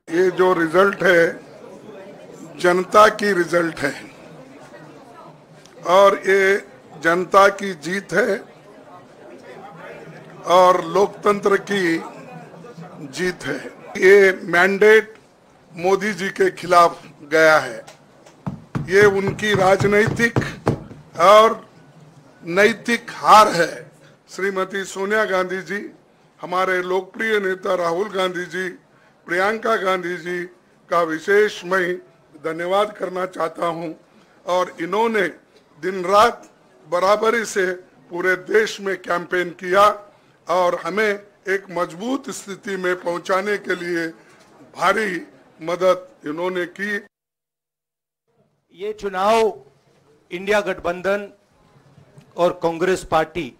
ये जो रिजल्ट है जनता की रिजल्ट है और ये जनता की जीत है और लोकतंत्र की जीत है। ये मैंडेट मोदी जी के खिलाफ गया है। ये उनकी राजनीतिक और नैतिक हार है। श्रीमती सोनिया गांधी जी, हमारे लोकप्रिय नेता राहुल गांधी जी, प्रियंका गांधी जी का विशेष मैं धन्यवाद करना चाहता हूं और इन्होंने दिन रात बराबरी से पूरे देश में कैंपेन किया और हमें एक मजबूत स्थिति में पहुंचाने के लिए भारी मदद इन्होंने की। ये चुनाव इंडिया गठबंधन और कांग्रेस पार्टी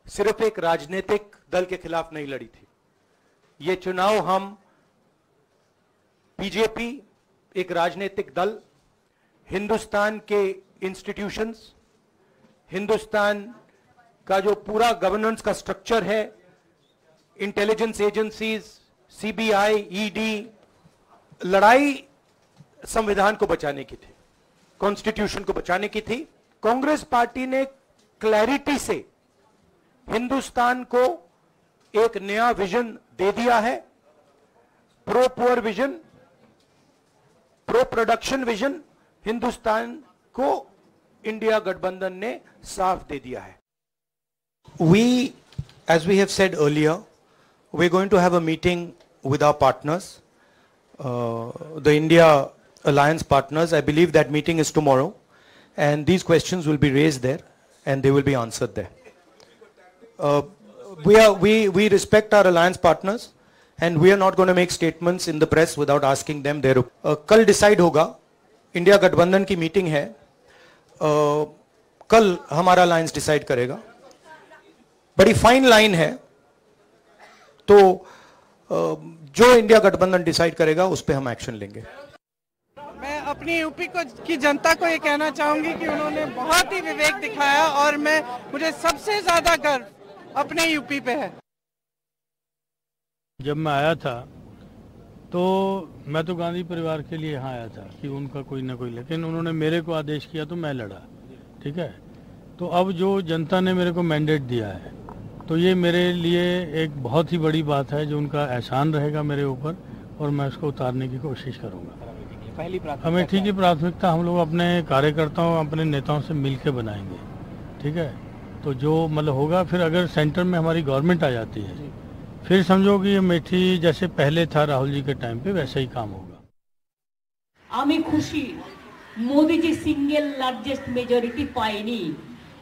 सिर्फ एक राजनीतिक दल के खिलाफ नहीं लड़ी थी। ये चुनाव हम बीजेपी एक राजनीतिक दल, हिंदुस्तान के इंस्टीट्यूशंस, हिंदुस्तान का जो पूरा गवर्नेंस का स्ट्रक्चर है, इंटेलिजेंस एजेंसीज, सीबीआई, ईडी, लड़ाई संविधान को बचाने की थी, कॉन्स्टिट्यूशन को बचाने की थी। कांग्रेस पार्टी ने क्लैरिटी से हिंदुस्तान को एक नया विजन दे दिया है। Pro poor vision, pro production vision Hindustan को इंडिया गठबंधन ने साफ दे दिया है। We, as we have said earlier, we're going to have a meeting with our partners, the India Alliance partners. I believe that meeting is tomorrow, and these questions will be raised there, and they will be answered there. We respect our alliance partners, and we are not going to make statements in the press without asking them their opinion. कल decide होगा, India गठबंधन की meeting है, कल हमारा alliance decide करेगा। बड़ी fine line है, तो जो इंडिया गठबंधन डिसाइड करेगा उस पे हम एक्शन लेंगे। मैं अपनी यूपी की जनता को ये कहना चाहूंगी कि उन्होंने बहुत ही विवेक दिखाया और मुझे सबसे ज्यादा गर्व अपने यूपी पे है। जब मैं आया था तो मैं तो गांधी परिवार के लिए यहाँ आया था कि उनका कोई ना कोई, लेकिन उन्होंने मेरे को आदेश किया तो मैं लड़ा, ठीक है। तो अब जो जनता ने मेरे को मैंडेट दिया है, तो ये मेरे लिए एक बहुत ही बड़ी बात है, जो उनका एहसान रहेगा मेरे ऊपर, और मैं उसको उतारने की कोशिश करूँगा। अमेठी की प्राथमिकता हम लोग अपने कार्यकर्ताओं, अपने नेताओं से मिल के बनाएंगे, ठीक है। तो जो मतलब होगा, फिर अगर सेंटर में हमारी गवर्नमेंट आ जाती है, फिर समझो कि अमेठी जैसे पहले था राहुल जी के टाइम पे, वैसा ही काम होगा। आमी खुशी Modi ji single largest majority पाएनी,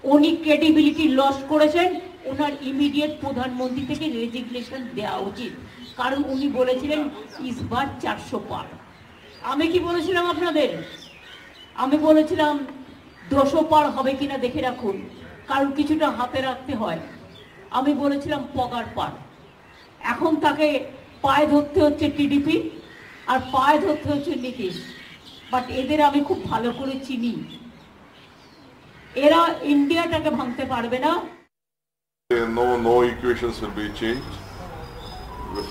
उन्हीं क्रेडिबिलिटी लॉस করেছেন। ওনার ইমিডিয়েট প্রধানমন্ত্রী থেকে রেজিগনেশন দেওয়া উচিত, কারণ উনি বলেছিলেন ইসবার 400 পার। আমি কি বলেছিলাম আপনাদের? আমি বলেছিলাম 200 পার হবে কিনা দেখে রাখুন, কারণ কিছুটা হাতে রাখতে হয়। আমি বলেছিলাম পগার পার। এখন তাকে পায়ে ধরতে হচ্ছে টিডিপি আর পায়ে ধরতে হচ্ছে নীতিশ, বাট এদের আমি খুব ভালো করে চিনি, এরা ইন্ডিয়াটাকে ভাঙতে পারবে না। No equations will be changed.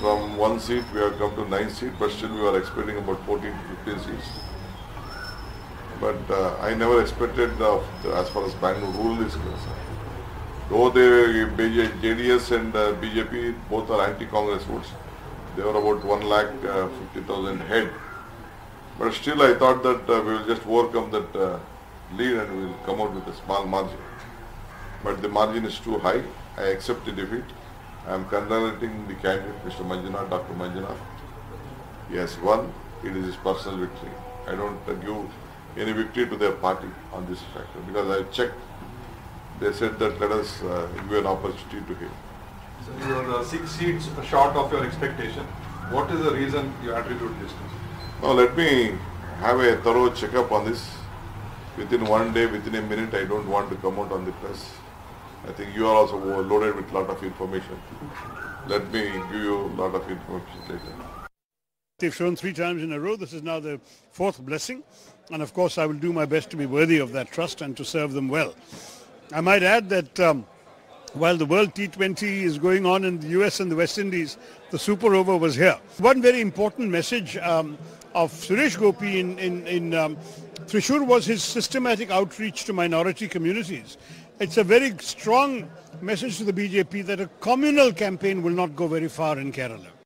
From 1 seat we have come to 9 seats, but still we are expecting about 14 to 15 seats. But I never expected as far as Bangalore rule is concerned. Though JDS and BJP both are anti-Congress votes, they were about 1,50,000 head. But still I thought that we will just overcome that lead and we will come out with a small margin. But the margin is too high. I accept the defeat. I am congratulating the candidate, Mr. Manjunath, Dr. Manjunath. He has won. It is his personal victory. I don't give any victory to their party on this factor, because I checked. They said that let us give an opportunity to him. So you are 6 seats short of your expectation. What is the reason you attribute this to? Now let me have a thorough checkup on this. Within 1 day, within a minute, I don't want to come out on the press. I think you are also loaded with a lot of information. Let me give you a lot of information later. They've shown 3 times in a row. This is now the 4th blessing. And of course, I will do my best to be worthy of that trust and to serve them well. I might add that while the World T20 is going on in the US and the West Indies, the Super Over was here. One very important message of Suresh Gopi in Thrissur was his systematic outreach to minority communities. It's a very strong message to the BJP that a communal campaign will not go very far in Kerala.